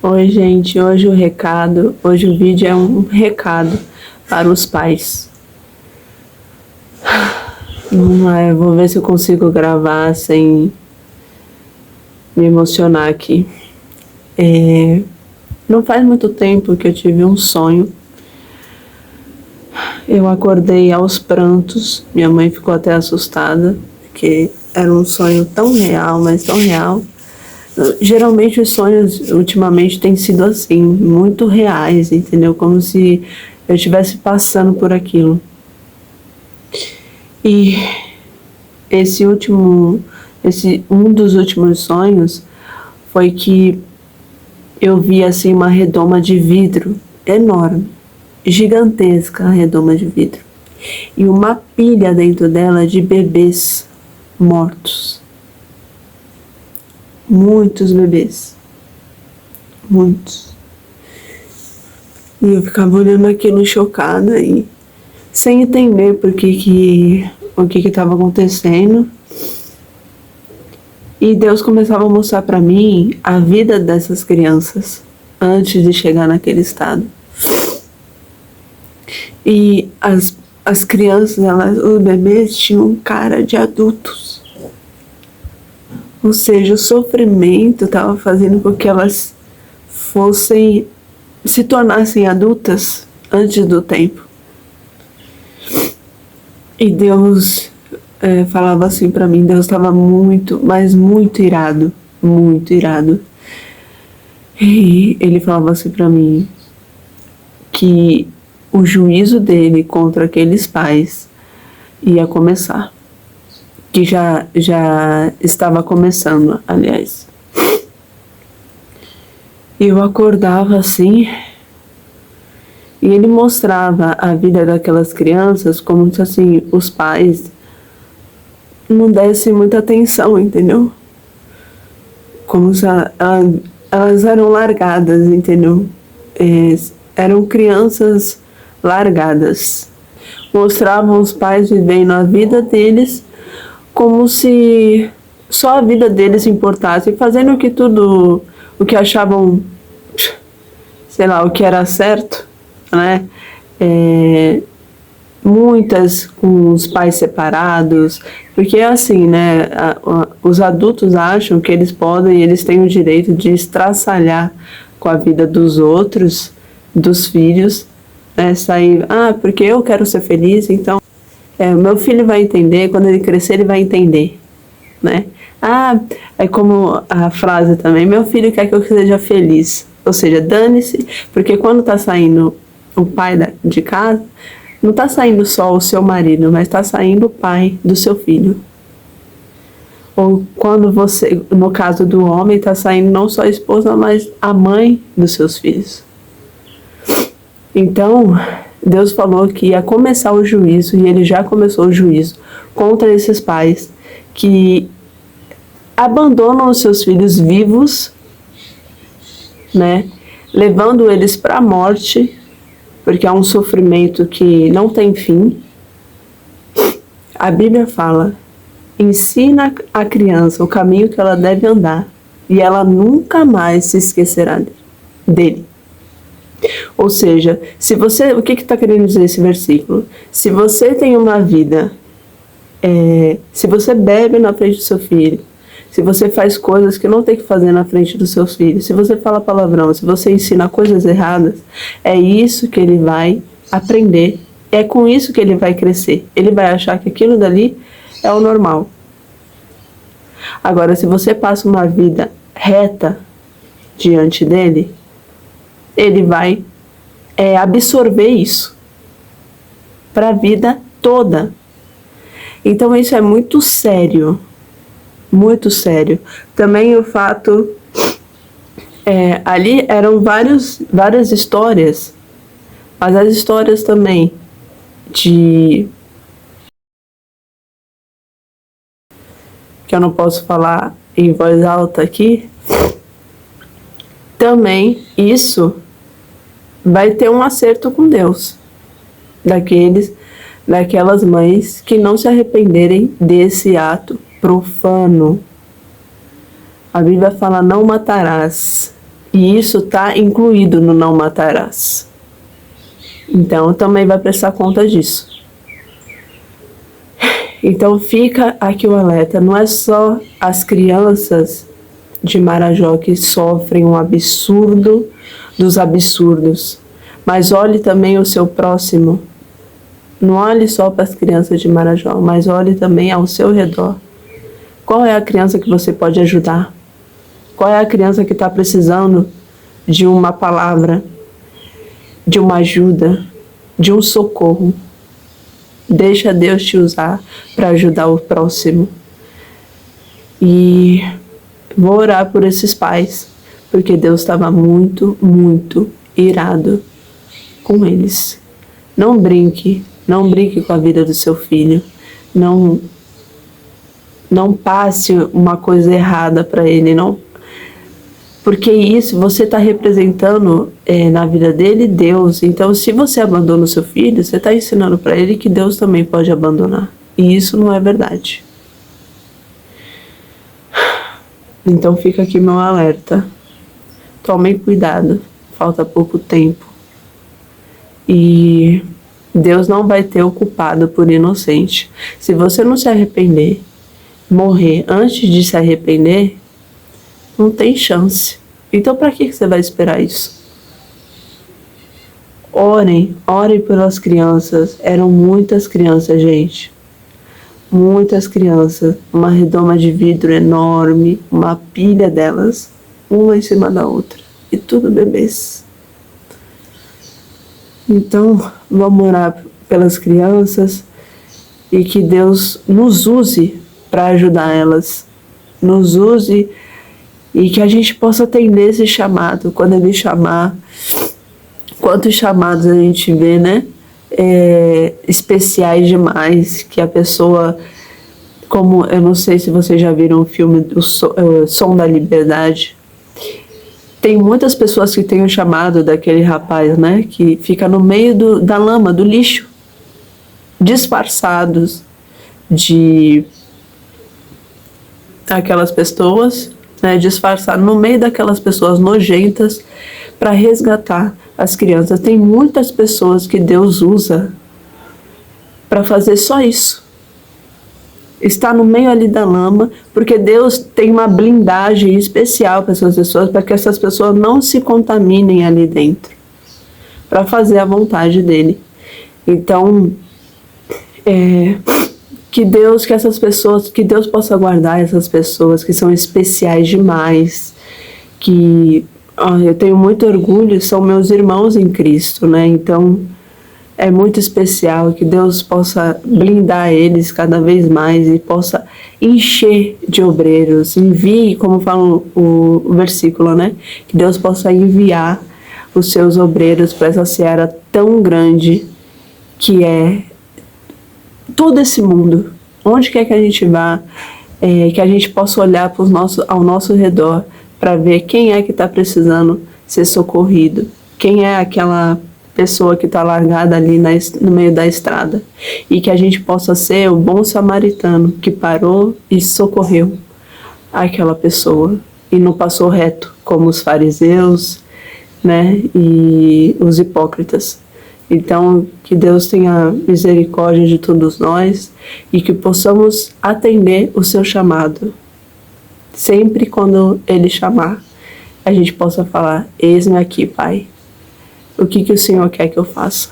Oi, gente. Hoje o vídeo é um recado para os pais. Vou ver se eu consigo gravar sem me emocionar aqui. Não faz muito tempo que eu tive um sonho. Eu acordei aos prantos. Minha mãe ficou até assustada, porque era um sonho tão real, mas tão real. Geralmente os sonhos ultimamente têm sido assim, muito reais, entendeu? Como se eu estivesse passando por aquilo. E um dos últimos sonhos foi que eu vi assim uma redoma de vidro enorme, gigantesca redoma de vidro, e uma pilha dentro dela de bebês mortos. Muitos bebês. Muitos. E eu ficava olhando aquilo chocada e sem entender o que estava acontecendo. E Deus começava a mostrar para mim a vida dessas crianças antes de chegar naquele estado. E as crianças, os bebês tinham cara de adultos. Ou seja, o sofrimento estava fazendo com que elas se tornassem adultas antes do tempo. E Deus falava assim para mim, Deus estava muito, mas muito irado, muito irado. E Ele falava assim para mim que o juízo dele contra aqueles pais ia começar. Que já estava começando, aliás. E eu acordava assim, e ele mostrava a vida daquelas crianças como se assim, os pais não dessem muita atenção, entendeu? Como se elas eram largadas, entendeu? Eram crianças largadas. Mostravam os pais vivendo a vida deles como se só a vida deles importasse, fazendo o que achavam, sei lá, o que era certo, né? Muitas com os pais separados, porque é assim, né? Os adultos acham que eles têm o direito de estraçalhar com a vida dos outros, dos filhos, né? Sair, porque eu quero ser feliz, então meu filho vai entender, quando ele crescer ele vai entender, né? É como a frase também, meu filho quer que eu seja feliz, ou seja, dane-se, porque quando tá saindo o pai de casa, não tá saindo só o seu marido, mas tá saindo o pai do seu filho. Ou quando você, no caso do homem, tá saindo não só a esposa, mas a mãe dos seus filhos. Então, Deus falou que ia começar o juízo, e Ele já começou o juízo contra esses pais que abandonam os seus filhos vivos, né, levando eles para a morte, porque é um sofrimento que não tem fim. A Bíblia fala, ensina a criança o caminho que ela deve andar, e ela nunca mais se esquecerá dele. Ou seja, o que está querendo dizer esse versículo? Se você tem uma vida, se você bebe na frente do seu filho, se você faz coisas que não tem que fazer na frente dos seus filhos, se você fala palavrão, se você ensina coisas erradas, é isso que ele vai aprender, é com isso que ele vai crescer. Ele vai achar que aquilo dali é o normal. Agora, se você passa uma vida reta diante dele, ele vai absorver isso para a vida toda. Então isso é muito sério, muito sério. Também o fato, ali eram várias histórias, mas as histórias também que eu não posso falar em voz alta aqui, também isso vai ter um acerto com Deus, daquelas mães que não se arrependerem desse ato profano. A Bíblia fala, não matarás. E isso está incluído no não matarás. Então também vai prestar conta disso. Então fica aqui o alerta, não é só as crianças de Marajó que sofrem um absurdo dos absurdos, mas olhe também o seu próximo. Não olhe só para as crianças de Marajó, mas olhe também ao seu redor. Qual é a criança que você pode ajudar? Qual é a criança que está precisando de uma palavra, de uma ajuda, de um socorro? Deixa Deus te usar para ajudar o próximo. E vou orar por esses pais, porque Deus estava muito, muito irado com eles. Não brinque com a vida do seu filho. Não passe uma coisa errada para ele, não. Porque isso, você está representando na vida dele Deus. Então, se você abandona o seu filho, você está ensinando para ele que Deus também pode abandonar. E isso não é verdade. Então, fica aqui meu alerta. Tomem cuidado. Falta pouco tempo. E Deus não vai ter o culpado por inocente. Se você não se arrepender, morrer antes de se arrepender, não tem chance. Então, para que você vai esperar isso? Orem pelas crianças. Eram muitas crianças, gente. Muitas crianças. Uma redoma de vidro enorme, uma pilha delas, uma em cima da outra. E tudo bebês. Então, vamos orar pelas crianças e que Deus nos use para ajudar elas. Nos use e que a gente possa atender esse chamado. Quando Ele chamar, quantos chamados a gente vê, né? Especiais demais, que a pessoa, como eu não sei se vocês já viram o filme do Som da Liberdade. Tem muitas pessoas que têm o chamado daquele rapaz, né? Que fica no meio da lama, do lixo, disfarçados de aquelas pessoas, né, disfarçado no meio daquelas pessoas nojentas para resgatar as crianças. Tem muitas pessoas que Deus usa para fazer só isso. Está no meio ali da lama, porque Deus tem uma blindagem especial para essas pessoas, para que essas pessoas não se contaminem ali dentro, para fazer a vontade dele. Então, que Deus possa guardar essas pessoas que são especiais demais, que eu tenho muito orgulho, são meus irmãos em Cristo, né? Então, é muito especial, que Deus possa blindar eles cada vez mais e possa encher de obreiros. Envie, como fala o versículo, né? Que Deus possa enviar os seus obreiros para essa seara tão grande que é todo esse mundo. Onde quer que a gente vá, que a gente possa olhar ao nosso redor para ver quem é que está precisando ser socorrido, quem é aquela pessoa que está largada ali no meio da estrada, e que a gente possa ser o bom samaritano que parou e socorreu aquela pessoa e não passou reto como os fariseus, né, e os hipócritas. Então, que Deus tenha misericórdia de todos nós e que possamos atender o seu chamado. Sempre quando Ele chamar, a gente possa falar: eis-me aqui, Pai. O que o Senhor quer que eu faça?